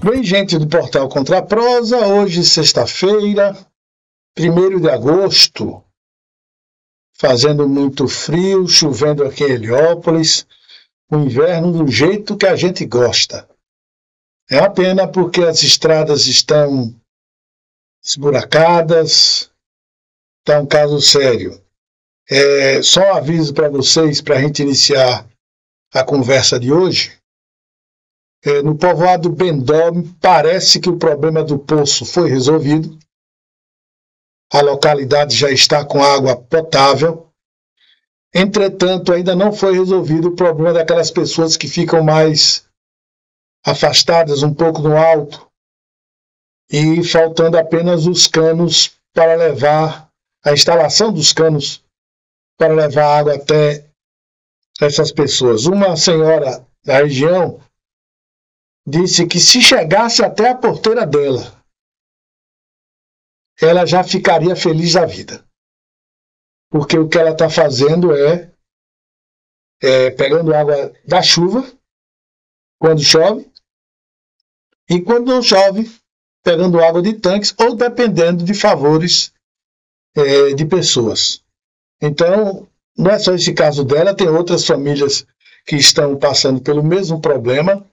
Bem, gente do Portal Contra a Prosa, hoje sexta-feira, 1º de agosto, fazendo muito frio, chovendo aqui em Heliópolis, o inverno do jeito que a gente gosta. É uma pena porque as estradas estão esburacadas, está um caso sério. Só um aviso para vocês, para a gente iniciar a conversa de hoje. No povoado Bendó, parece que o problema do poço foi resolvido. A localidade já está com água potável. Entretanto, ainda não foi resolvido o problema daquelas pessoas que ficam mais afastadas, um pouco no alto, e faltando apenas os canos para levar, a instalação dos canos para levar água até essas pessoas. Uma senhora da região disse que se chegasse até a porteira dela, ela já ficaria feliz da vida. Porque o que ela está fazendo é pegando água da chuva, quando chove, e quando não chove, pegando água de tanques, ou dependendo de favores de pessoas. Então, não é só esse caso dela, tem outras famílias que estão passando pelo mesmo problema,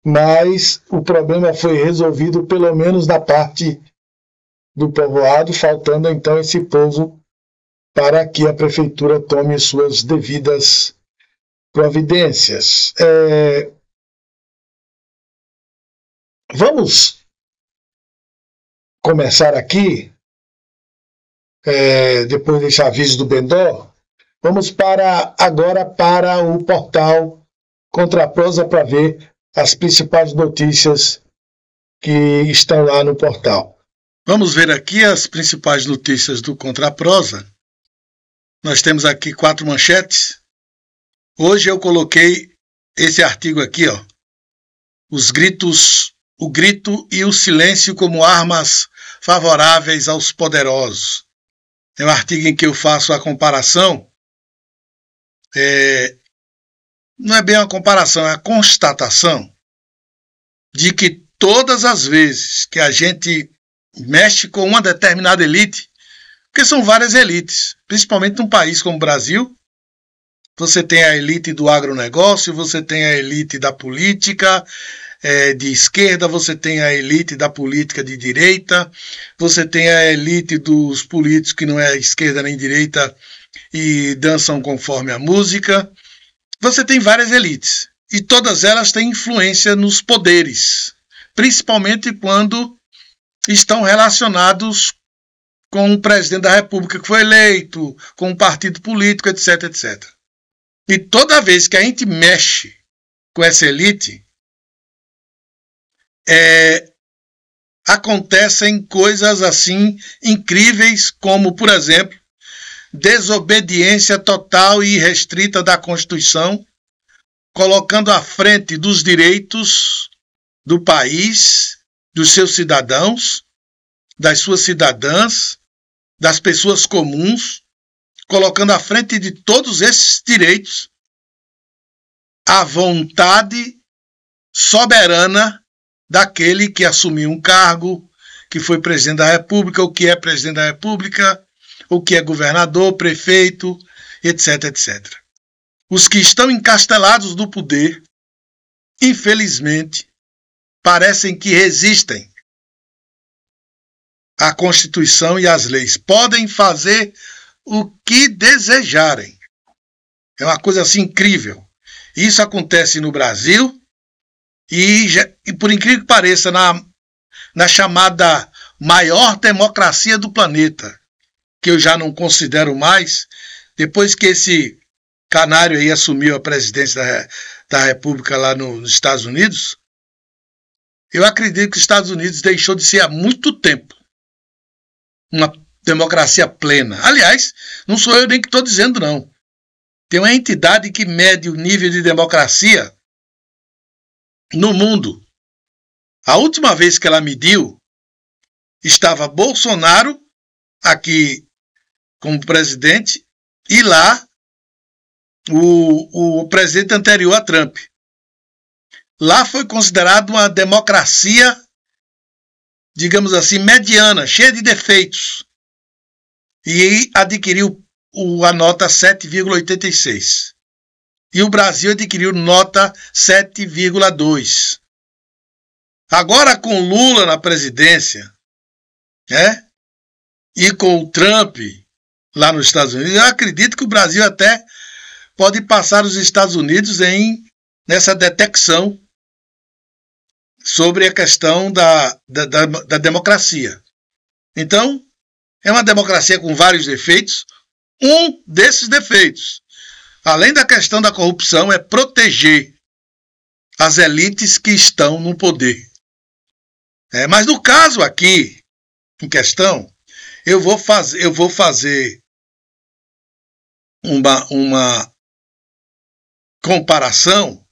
mas o problema foi resolvido pelo menos na parte do povoado, faltando então esse povo para que a prefeitura tome suas devidas providências. Vamos começar aqui, depois desse aviso do Bendó, vamos agora para o portal Contra a Prosa para ver as principais notícias que estão lá no portal. Vamos ver aqui as principais notícias do Contra a Prosa. Nós temos aqui 4 manchetes. Hoje eu coloquei esse artigo aqui, ó. O grito e o silêncio como armas favoráveis aos poderosos. É um artigo em que eu faço a comparação. Não é bem uma comparação, é a constatação de que todas as vezes que a gente mexe com uma determinada elite, porque são várias elites, principalmente num país como o Brasil, você tem a elite do agronegócio, você tem a elite da política de esquerda, você tem a elite da política de direita, você tem a elite dos políticos que não é esquerda nem direita e dançam conforme a música. Você tem várias elites e todas elas têm influência nos poderes, principalmente quando estão relacionados com o presidente da República que foi eleito, com um partido político, etc, etc. E toda vez que a gente mexe com essa elite, acontecem coisas assim incríveis, como, por exemplo, desobediência total e irrestrita da Constituição, colocando à frente dos direitos do país, dos seus cidadãos, das suas cidadãs, das pessoas comuns, colocando à frente de todos esses direitos a vontade soberana daquele que assumiu um cargo, que foi presidente da República, ou que é presidente da República, ou que é governador, prefeito, etc, etc. Os que estão encastelados no poder, infelizmente, parecem que resistem à Constituição e às leis. Podem fazer o que desejarem. É uma coisa assim incrível. Isso acontece no Brasil e por incrível que pareça, na chamada maior democracia do planeta, que eu já não considero mais, depois que esse canário aí assumiu a presidência da República lá nos Estados Unidos, eu acredito que os Estados Unidos deixou de ser há muito tempo uma democracia plena. Aliás, não sou eu nem que estou dizendo, não. Tem uma entidade que mede o nível de democracia no mundo. A última vez que ela mediu, estava Bolsonaro aqui como presidente e lá o presidente anterior a Trump. lá foi considerado uma democracia, digamos assim, mediana, cheia de defeitos. E adquiriu a nota 7,86. E o Brasil adquiriu nota 7,2. Agora, com Lula na presidência, né, e com o Trump lá nos Estados Unidos, eu acredito que o Brasil até pode passar os Estados Unidos nessa detecção sobre a questão da democracia. Então, é uma democracia com vários defeitos. Um desses defeitos, além da questão da corrupção, é proteger as elites que estão no poder. Mas no caso aqui, em questão, eu vou fazer uma comparação,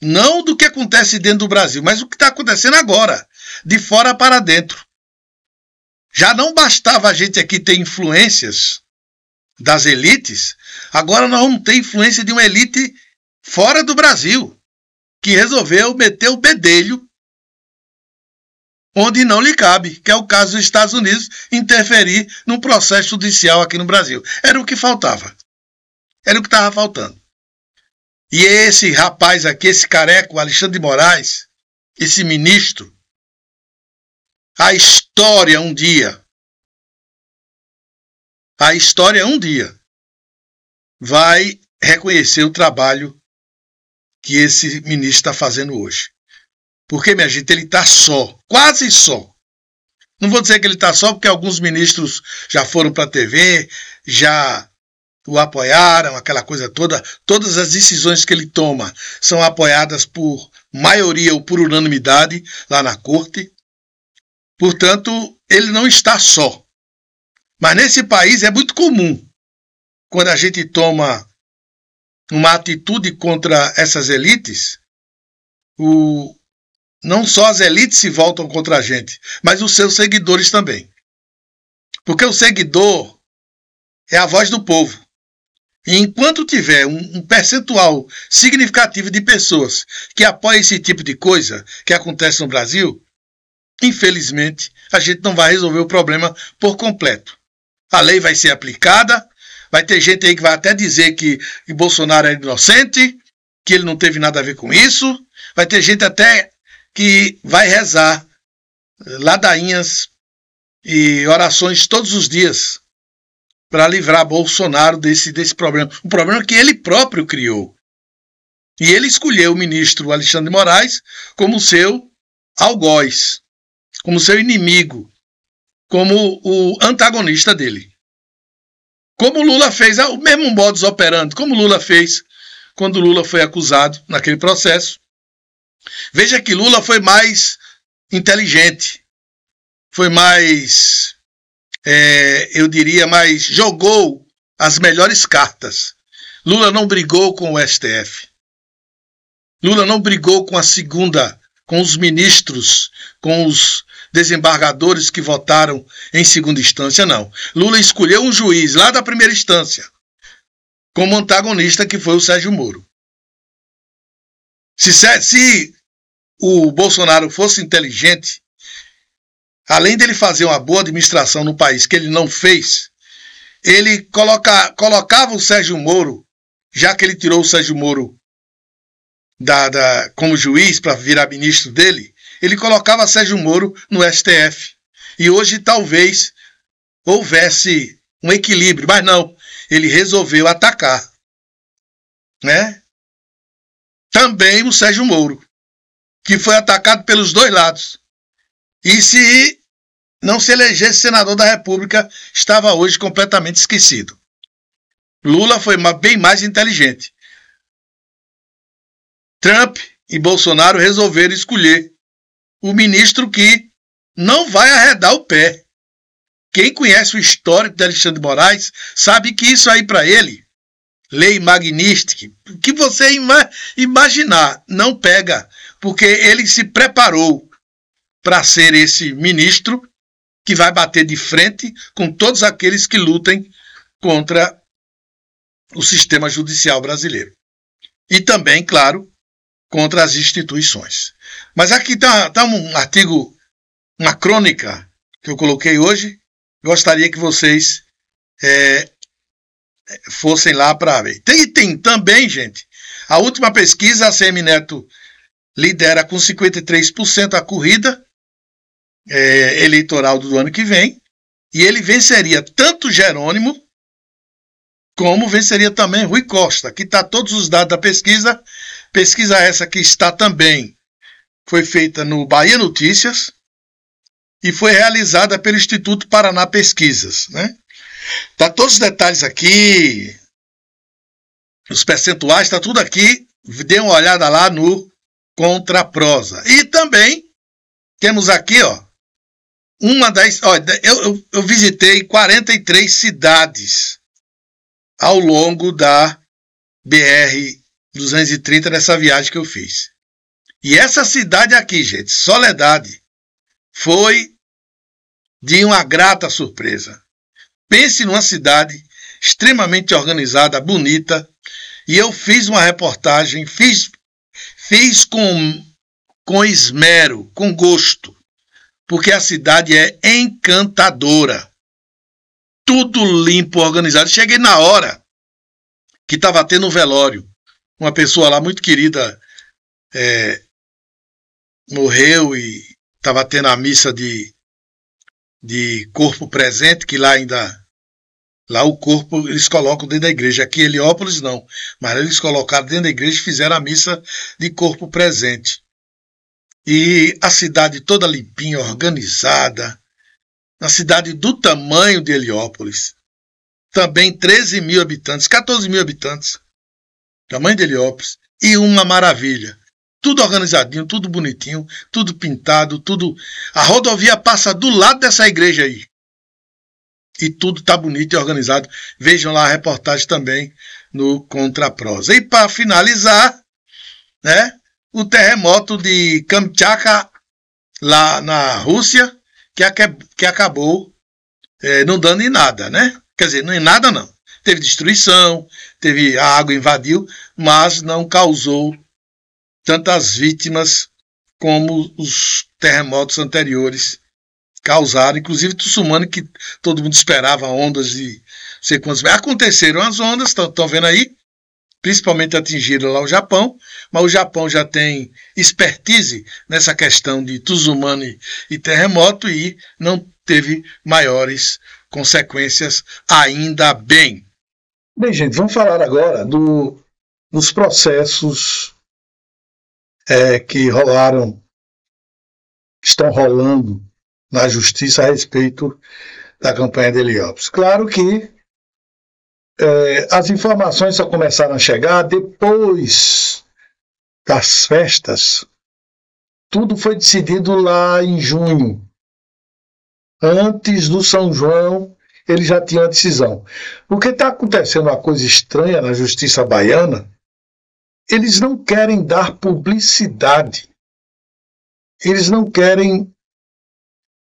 não do que acontece dentro do Brasil, mas o que está acontecendo agora, de fora para dentro. Já não bastava a gente aqui ter influências das elites, agora nós vamos ter influência de uma elite fora do Brasil, que resolveu meter o bedelho onde não lhe cabe, que é o caso dos Estados Unidos, interferir num processo judicial aqui no Brasil. Era o que faltava. Era o que estava faltando. E esse rapaz aqui, esse careco, Alexandre de Moraes, esse ministro, a história um dia vai reconhecer o trabalho que esse ministro está fazendo hoje. Porque, minha gente, ele está só, quase só. Não vou dizer que ele está só, porque alguns ministros já foram para a TV, já o apoiaram, aquela coisa toda. Todas as decisões que ele toma são apoiadas por maioria ou por unanimidade lá na corte. Portanto, ele não está só. Mas nesse país é muito comum, quando a gente toma uma atitude contra essas elites, não só as elites se voltam contra a gente, mas os seus seguidores também. Porque o seguidor é a voz do povo. E enquanto tiver um percentual significativo de pessoas que apoiam esse tipo de coisa que acontece no Brasil, infelizmente, a gente não vai resolver o problema por completo. A lei vai ser aplicada, vai ter gente aí que vai até dizer que Bolsonaro é inocente, que ele não teve nada a ver com isso, vai ter gente até que vai rezar ladainhas e orações todos os dias para livrar Bolsonaro desse problema. Um problema que ele próprio criou. E ele escolheu o ministro Alexandre de Moraes como seu algoz, como seu inimigo, como o antagonista dele. Como Lula fez, o mesmo modus operandi, como Lula fez quando Lula foi acusado naquele processo. Veja que Lula foi mais inteligente, foi mais, eu diria, mais, jogou as melhores cartas. Lula não brigou com o STF. Lula não brigou com com os ministros, com os desembargadores que votaram em segunda instância, não. Lula escolheu um juiz lá da primeira instância, como antagonista, que foi o Sérgio Moro. Se o Bolsonaro fosse inteligente, além dele fazer uma boa administração no país, que ele não fez, ele colocava o Sérgio Moro, já que ele tirou o Sérgio Moro como juiz para virar ministro dele, ele colocava Sérgio Moro no STF. E hoje talvez houvesse um equilíbrio, mas não, ele resolveu atacar, né? Também o Sérgio Moro, que foi atacado pelos dois lados. E se não se elegesse senador da República, estava hoje completamente esquecido. Lula foi bem mais inteligente. Trump e Bolsonaro resolveram escolher o ministro que não vai arredar o pé. Quem conhece o histórico de Alexandre de Moraes sabe que isso aí para ele, lei Magnitsky, que você imaginar, não pega, porque ele se preparou para ser esse ministro que vai bater de frente com todos aqueles que lutem contra o sistema judicial brasileiro. E também, claro, contra as instituições. Mas aqui está um artigo, uma crônica que eu coloquei hoje. Gostaria que vocês fossem lá para ver. Tem também, gente, a última pesquisa, a Semineto lidera com 53% a corrida eleitoral do ano que vem, e ele venceria tanto Jerônimo, como venceria também Rui Costa. Aqui está todos os dados da pesquisa. Pesquisa essa que está também, foi feita no Bahia Notícias e foi realizada pelo Instituto Paraná Pesquisas, né? Tá todos os detalhes aqui, os percentuais, está tudo aqui. Dê uma olhada lá no Contraprosa. E também temos aqui, ó, eu visitei 43 cidades ao longo da BR-230 nessa viagem que eu fiz. E essa cidade aqui, gente, Soledade, foi de uma grata surpresa. Pense numa cidade extremamente organizada, bonita, e eu fiz uma reportagem, fiz com esmero, com gosto, porque a cidade é encantadora. Tudo limpo, organizado. Cheguei na hora que estava tendo um velório. Uma pessoa lá muito querida morreu e estava tendo a missa de corpo presente, que lá o corpo eles colocam dentro da igreja. Aqui em Heliópolis não, mas eles colocaram dentro da igreja e fizeram a missa de corpo presente. E a cidade toda limpinha, organizada. Na cidade do tamanho de Heliópolis. Também 13 mil habitantes, 14 mil habitantes. Tamanho de Heliópolis. E uma maravilha. Tudo organizadinho, tudo bonitinho, tudo pintado, tudo... A rodovia passa do lado dessa igreja aí. E tudo está bonito e organizado. Vejam lá a reportagem também no Contraprosa. E para finalizar, né, o terremoto de Kamchatka, lá na Rússia, que acabou não dando em nada, né? Quer dizer, não em nada não. Teve destruição, a água invadiu, mas não causou tantas vítimas como os terremotos anteriores causaram, inclusive Tsunami, que todo mundo esperava ondas de não sei quantos metros. Aconteceram as ondas, estão vendo aí, principalmente atingiram lá o Japão, mas o Japão já tem expertise nessa questão de tsunami e terremoto e não teve maiores consequências, ainda bem. Bem, gente, vamos falar agora dos processos que estão rolando na justiça a respeito da campanha de Heliópolis. Claro que as informações só começaram a chegar depois das festas. Tudo foi decidido lá em junho. Antes do São João, ele já tinha a decisão. Porque está acontecendo uma coisa estranha na justiça baiana. Eles não querem dar publicidade. Eles não querem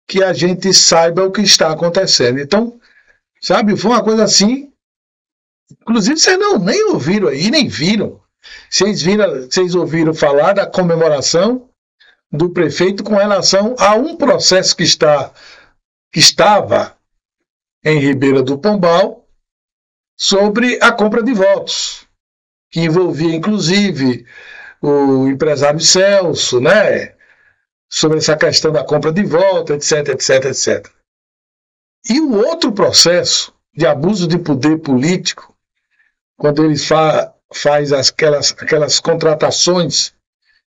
que a gente saiba o que está acontecendo. Então, sabe, foi uma coisa assim. Inclusive, vocês nem ouviram aí, nem viram. Vocês ouviram falar da comemoração do prefeito com relação a um processo que estava em Ribeira do Pombal sobre a compra de votos, que envolvia, inclusive, o empresário Celso, né? Sobre essa questão da compra de votos, etc, etc, etc. E o outro processo de abuso de poder político, quando ele faz aquelas contratações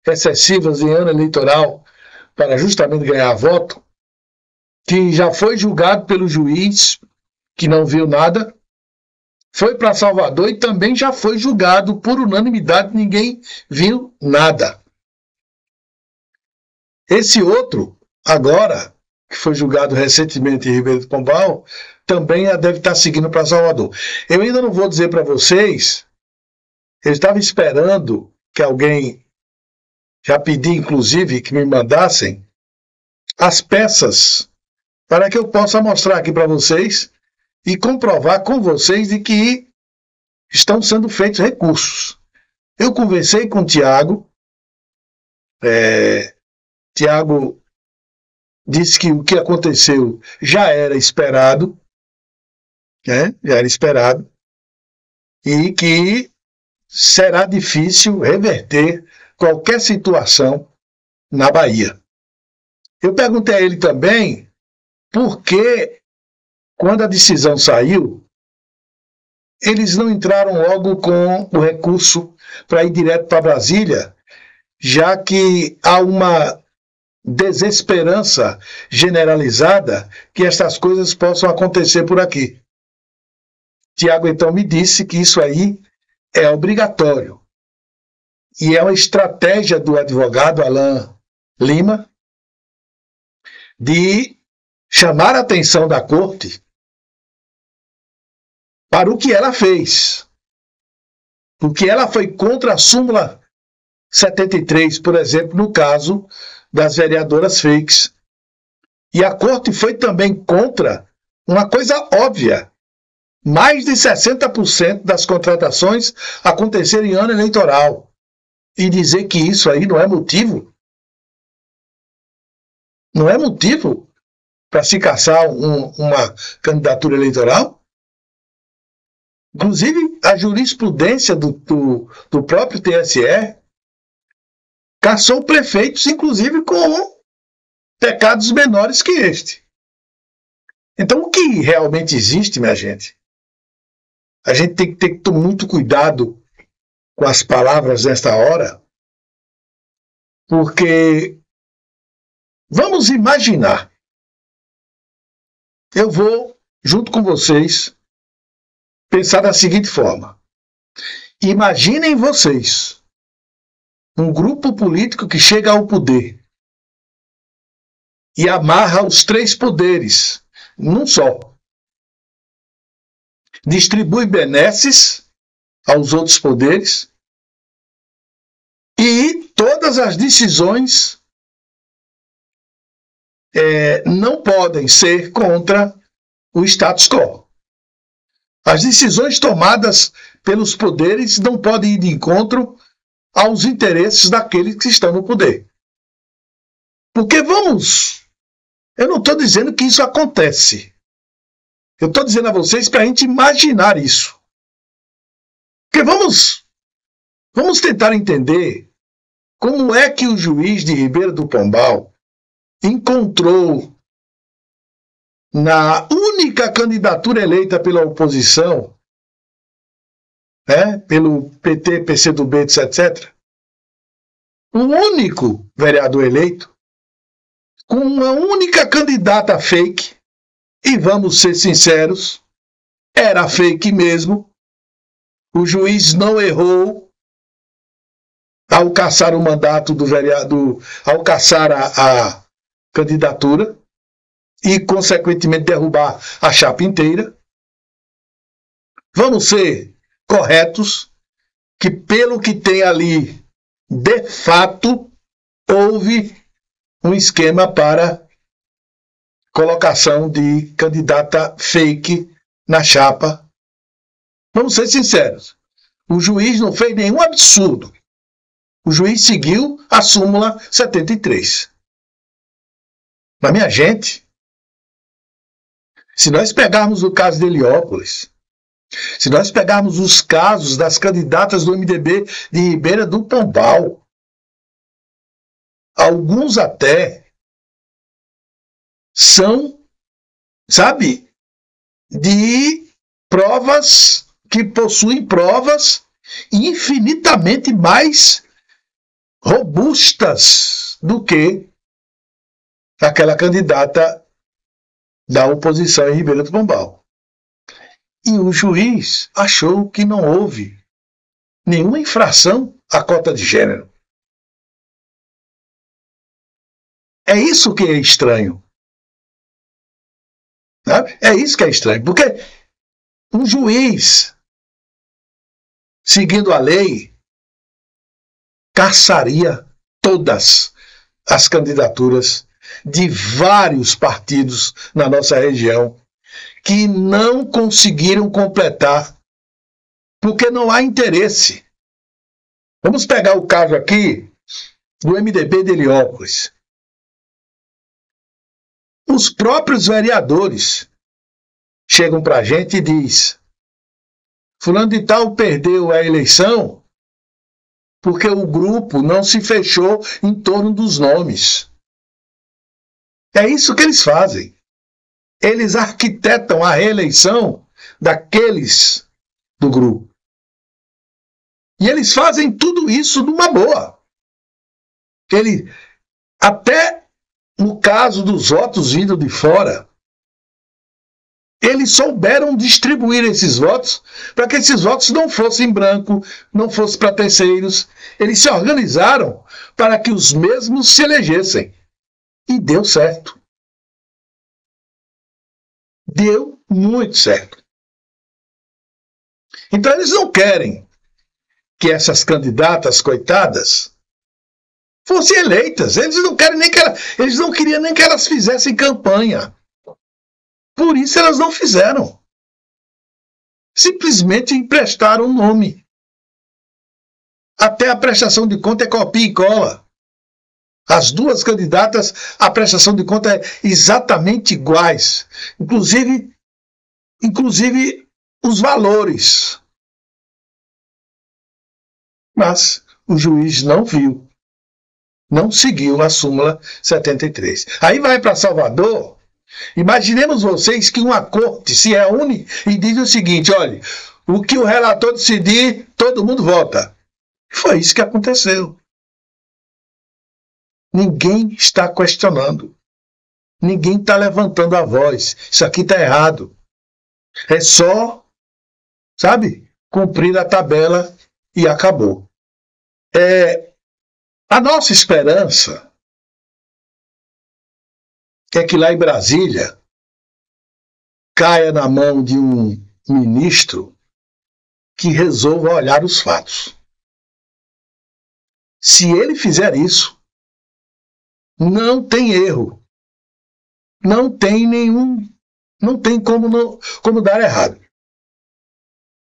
excessivas em ano eleitoral para justamente ganhar voto, que já foi julgado pelo juiz, que não viu nada, foi para Salvador e também já foi julgado por unanimidade, ninguém viu nada. Esse outro, agora, que foi julgado recentemente em Ribeira do Pombal, também deve estar seguindo para Salvador. Eu ainda não vou dizer para vocês, eu estava esperando que alguém, já pedi inclusive que me mandassem as peças para que eu possa mostrar aqui para vocês e comprovar com vocês de que estão sendo feitos recursos. Eu conversei com o Tiago, Tiago disse que o que aconteceu já era esperado, né? Já era esperado, e que será difícil reverter qualquer situação na Bahia. Eu perguntei a ele também por que, quando a decisão saiu, eles não entraram logo com o recurso para ir direto para Brasília, já que há uma desesperança generalizada que estas coisas possam acontecer por aqui. Tiago então me disse que isso aí é obrigatório. E é uma estratégia do advogado Alain Lima de chamar a atenção da corte para o que ela fez. Porque ela foi contra a súmula 73, por exemplo, no caso das vereadoras fakes. E a corte foi também contra uma coisa óbvia. Mais de 60% das contratações aconteceram em ano eleitoral. E dizer que isso aí não é motivo? Não é motivo para se caçar uma candidatura eleitoral? Inclusive, a jurisprudência do próprio TSE caçou prefeitos, inclusive, com pecados menores que este. Então, o que realmente existe, minha gente? A gente tem que ter muito cuidado com as palavras nesta hora, porque vamos imaginar. Eu vou, junto com vocês, pensar da seguinte forma. Imaginem vocês um grupo político que chega ao poder e amarra os três poderes num só. Distribui benesses aos outros poderes e todas as decisões não podem ser contra o status quo. As decisões tomadas pelos poderes não podem ir de encontro aos interesses daqueles que estão no poder. Porque eu não estou dizendo que isso acontece. Eu estou dizendo a vocês para a gente imaginar isso. Porque vamos tentar entender como é que o juiz de Ribeira do Pombal encontrou na única candidatura eleita pela oposição, pelo PT, PCdoB, etc., o único vereador eleito com uma única candidata fake, e vamos ser sinceros, era fake mesmo. O juiz não errou ao caçar o mandato do vereador, ao caçar a candidatura e, consequentemente, derrubar a chapa inteira. Vamos ser corretos que, pelo que tem ali, de fato, houve um esquema para colocação de candidata fake na chapa. Vamos ser sinceros. O juiz não fez nenhum absurdo. O juiz seguiu a súmula 73. Mas, minha gente, se nós pegarmos o caso de Heliópolis, se nós pegarmos os casos das candidatas do MDB de Ribeira do Pombal, alguns até são, sabe, de provas que possuem provas infinitamente mais robustas do que aquela candidata da oposição em Ribeira do Pombal. E o juiz achou que não houve nenhuma infração à cota de gênero. É isso que é estranho. Sabe? É isso que é estranho. Porque um juiz, seguindo a lei, caçaria todas as candidaturas de vários partidos na nossa região que não conseguiram completar, porque não há interesse. Vamos pegar o caso aqui do MDB de Heliópolis. Os próprios vereadores chegam para a gente e dizem: fulano de tal perdeu a eleição porque o grupo não se fechou em torno dos nomes. É isso que eles fazem. Eles arquitetam a reeleição daqueles do grupo. E eles fazem tudo isso numa boa. Até no caso dos votos vindo de fora, eles souberam distribuir esses votos para que esses votos não fossem em branco, não fossem para terceiros. Eles se organizaram para que os mesmos se elegessem. E deu certo. Deu muito certo. Então eles não querem que essas candidatas coitadas fossem eleitas. Eles não queriam nem que elas fizessem campanha. Por isso elas não fizeram. Simplesmente emprestaram o nome. Até a prestação de conta é copia e cola. As duas candidatas, a prestação de conta é exatamente iguais. Inclusive os valores. Mas o juiz não viu. Não seguiu a súmula 73. Aí vai para Salvador. Imaginemos vocês que uma corte se reúne e diz o seguinte: olha, o que o relator decidir, todo mundo vota. Foi isso que aconteceu. Ninguém está questionando. Ninguém está levantando a voz. Isso aqui está errado. É só, cumprir a tabela e acabou. A nossa esperança é que lá em Brasília caia na mão de um ministro que resolva olhar os fatos. Se ele fizer isso, não tem erro. Não tem como dar errado.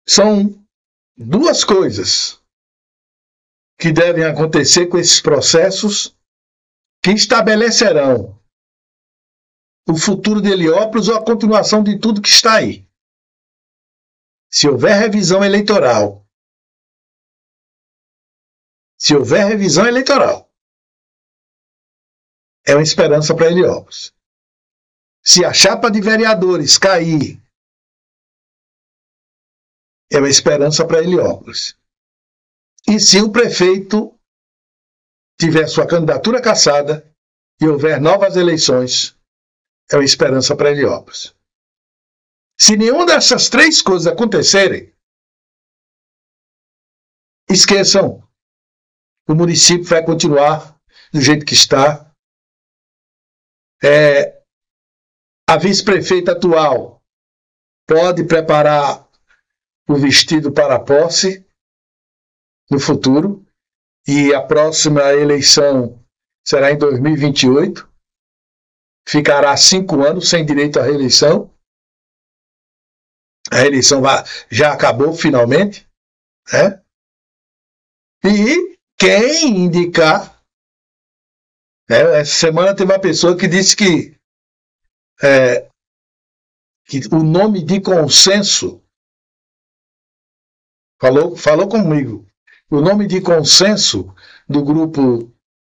São duas coisas que devem acontecer com esses processos que estabelecerão o futuro de Heliópolis ou a continuação de tudo que está aí. Se houver revisão eleitoral, é uma esperança para Heliópolis. Se a chapa de vereadores cair, é uma esperança para Heliópolis. E se o prefeito tiver sua candidatura cassada e houver novas eleições, é uma esperança para Heliópolis. Se nenhuma dessas três coisas acontecerem, esqueçam, o município vai continuar do jeito que está. A vice-prefeita atual pode preparar o vestido para a posse no futuro, e a próxima eleição será em 2028. Ficará 5 anos sem direito à reeleição. A reeleição já acabou finalmente. E quem indicar... essa semana teve uma pessoa que disse que o nome de consenso... Falou comigo. O nome de consenso do grupo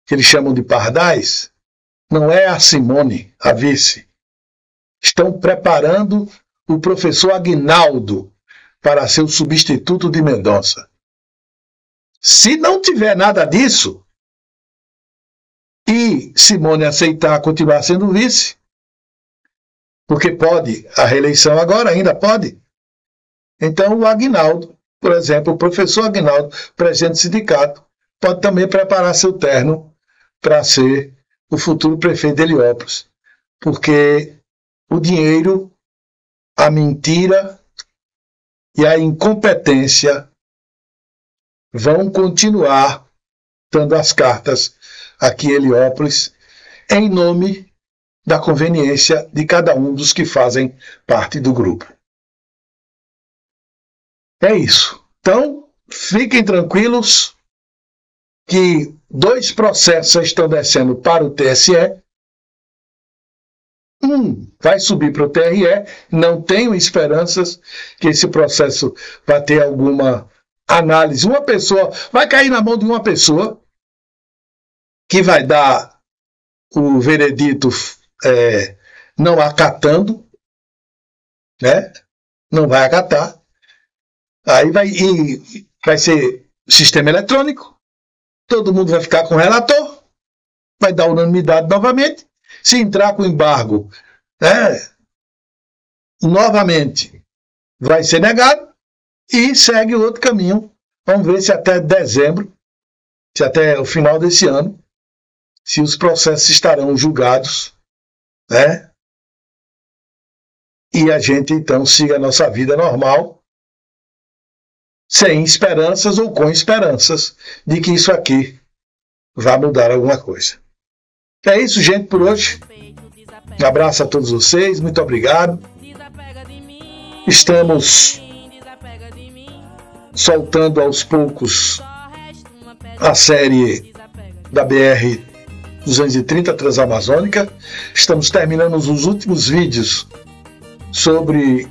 que eles chamam de Pardais não é a Simone, a vice. Estão preparando o professor Aguinaldo para ser o substituto de Mendonça. Se não tiver nada disso e Simone aceitar continuar sendo vice, porque pode, a reeleição agora ainda pode, então o Aguinaldo, por exemplo, o professor Aguinaldo, presidente do sindicato, pode também preparar seu terno para ser o futuro prefeito de Heliópolis. Porque o dinheiro, a mentira e a incompetência vão continuar dando as cartas aqui em Heliópolis em nome da conveniência de cada um dos que fazem parte do grupo. É isso. Então, fiquem tranquilos. que 2 processos estão descendo para o TSE. Um vai subir para o TRE. Não tenho esperanças que esse processo vai ter alguma análise. Uma pessoa vai cair na mão de uma pessoa que vai dar o veredito não acatando, né? Não vai acatar. Aí vai ser sistema eletrônico. Todo mundo vai ficar com o relator, vai dar unanimidade novamente. Se entrar com embargo, né, novamente vai ser negado e segue outro caminho. Vamos ver se até dezembro, se até o final desse ano, se os processos estarão julgados, né? E a gente então siga a nossa vida normal, sem esperanças ou com esperanças de que isso aqui vai mudar alguma coisa. É isso, gente, por hoje. Um abraço a todos vocês, muito obrigado. Estamos soltando aos poucos a série da BR-230 Transamazônica. Estamos terminando os últimos vídeos sobre...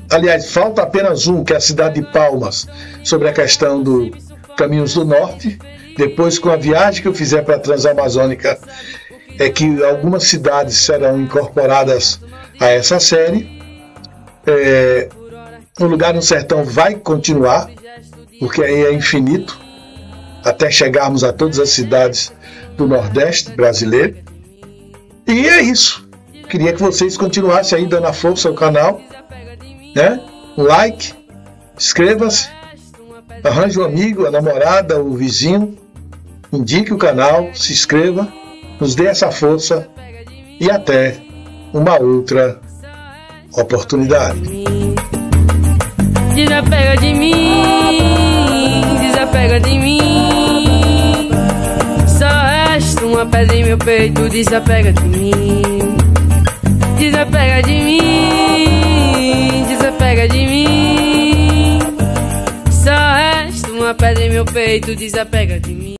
Aliás, falta apenas um, que é a cidade de Palmas, sobre a questão do Caminhos do Norte. Depois, com a viagem que eu fizer para a Transamazônica, é que algumas cidades serão incorporadas a essa série. O Lugar no Sertão vai continuar, porque aí é infinito, até chegarmos a todas as cidades do Nordeste brasileiro. E é isso. Queria que vocês continuassem aí dando a força ao canal, né? Um like, inscreva-se, arranje um amigo, a namorada, o vizinho, indique o canal, se inscreva, nos dê essa força e até uma outra oportunidade. Desapega de mim, desapega de mim. Só resta uma pedra em meu peito, desapega de mim. Desapega de mim, desapega de mim. Só resta uma pedra em meu peito, desapega de mim.